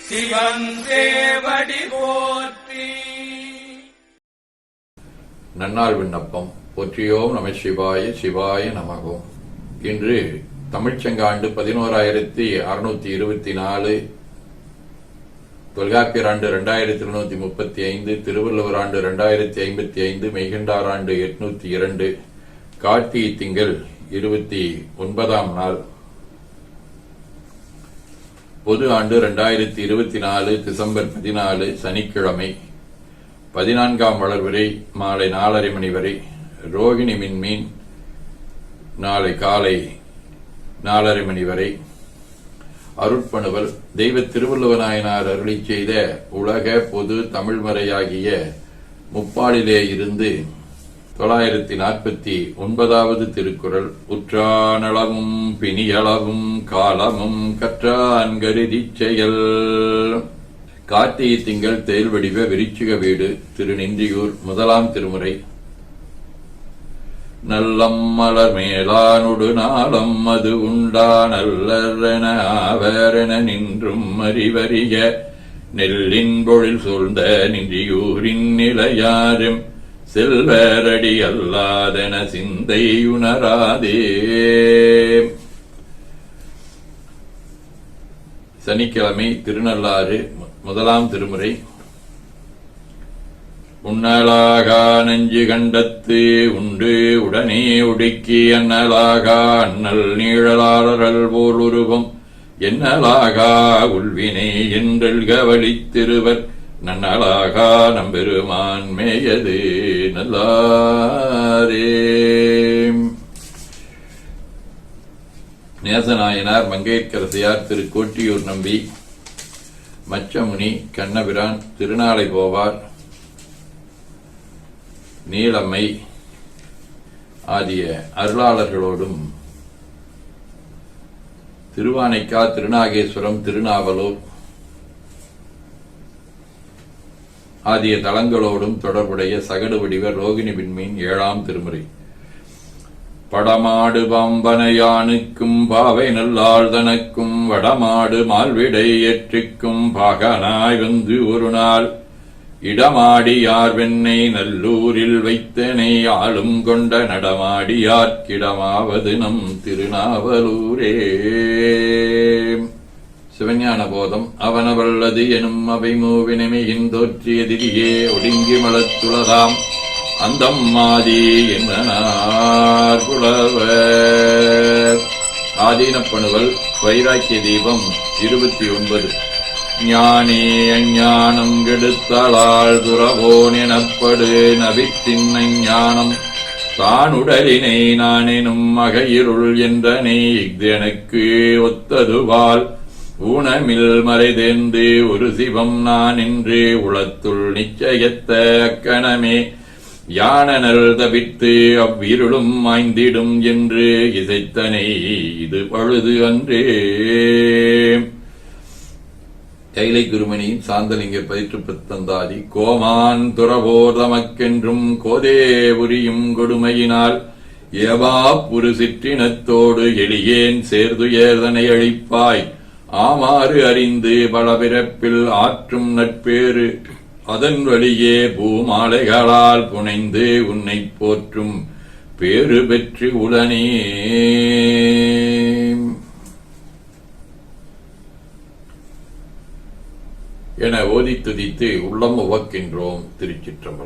சிவன் சேவடி போற்றி. நன்னாள் விண்ணப்பம். போற்றியோம் நம சிவாய சிவாய நமகோம். இன்று தமிழ்ச்சங்காண்டு 11624, தொல்காப்பியர் ஆண்டு 2235, திருவள்ளுவர் ஆண்டு 2055, மெய்கண்டார் ஆண்டு 802, கார்த்திகை திங்கள் 29ஆம் நாள், பொது ஆண்டு 2024, டிசம்பர் 14, சனிக்கிழமை, 14ஆம் வளர்வரை மாலை 4:30 மணி வரை, ரோகிணி மின்மீன் நாளை காலை 4:30 மணி வரை. அருட்பணுவல். தெய்வ திருவள்ளுவநாயனார் அருளி செய்த உலக பொது தமிழ்மறையாகிய முப்பாலிலே இருந்து 949வது திருக்குறள். உற்றானளவும் பிணியளவும் காலமும் கற்றான் கருதிச் செயல். கார்த்திகை திங்கள் தேல் வடிவ விருச்சிக வீடு, திருநின்றியூர், 1ஆம் திருமுறை. நல்லம் மலர் மேலானொடு நாளம் அது உண்டா நல்லரென ஆவரென நின்றும் அறிவறிய நெல்லின் பொழில் சூழ்ந்த நின்றியூரின் நிலையாரும் செல்வரடி அல்லாதென சிந்தை உணராதே. சனிக்கிழமை, திருநள்ளாறு, 1ஆம் திருமுறை. உன்னலாகா நெஞ்சு கண்டத்து உண்டு உடனே உடுக்கி அன்னலாகா அண்ணல் நீழலாளர்கள் போல் உருவம் என்னலாகா உள்வினை என்றல் கவலித்திருவர் நன்னலாகா நம்பெருமான் மேயது நல்லாரே. நேசநாயனார், மங்கையர்க்கரசியார், திரு கோட்டியூர் நம்பி, மச்சமுனி, கண்ணபிரான், திருநாளை போவார், நீலம்மை ஆகிய அருளாளர்களோடும் திருவானைக்கா, திருநாகேஸ்வரம், திருநாவலூர் ஆகிய தலங்களோடும் தொடர்புடைய சகடு வடிவ ரோகிணி விண்மீன் 7ஆம் திருமுறை. படமாடு பாம்பனையானுக்கும் பாவை நல்லாள் தனக்கும் வடமாடு மால்விடை ஏற்றிக்கும் பாகனாய் வந்து ஒரு நாள் இடமாடியார் வெண்ணை நல்லூரில் வைத்தனை ஆளும் கொண்ட நடமாடியார்க்கிடமாவது நம் திருநாவலூரே. சிவஞான போதம். அவனவல்லது எனும் அவை மூவினமையின் தோற்றியதிரியே ஒடுங்கி மலத்துளதாம் அந்தம் மாதி என்பனார் புலவர். ஆதீனப்பணுவல். வைராக்கிய தீபம் 29. ஞானே அஞ்ஞானம் கெடுத்தலால் துறவோன் எனப்படு நவித்தின் அஞ்ஞானம் தானுடலினை நானெனும் அகையிருள் என்றனை இஃதெனக்கு ஒத்ததுவால் ஊனமில் மறைதேர்ந்து ஒரு சிவம் நான் என்று உளத்துள் நிச்சயத்த அக்கணமே யானனல் தவிர்த்து அவ்விருளும் மாய்ந்திடும் என்று இசைத்தனை இது பழுது அன்றே. கைலை குருமணியின் சாந்தலிங்க பதிற்றுப்பத்தந்தாதி. கோமான் துறவோர் தமக்கென்றும் கோதே உரியும் கொடுமையினால் ஏவா புரு சிற்றினத்தோடு எளியேன் சேர்துயர்தனை அழிப்பாய் ஆமாறு அறிந்து பலபிறப்பில் ஆற்றும் நட்பேறு அதன் வழியே பூமாலைகளால் புனைந்து உன்னை போற்றும் பேறு பெற்று உடனே என ஓதி துதித்து உள்ளம் உவக்கின்றோம். திருச்சிற்றம்பலம்.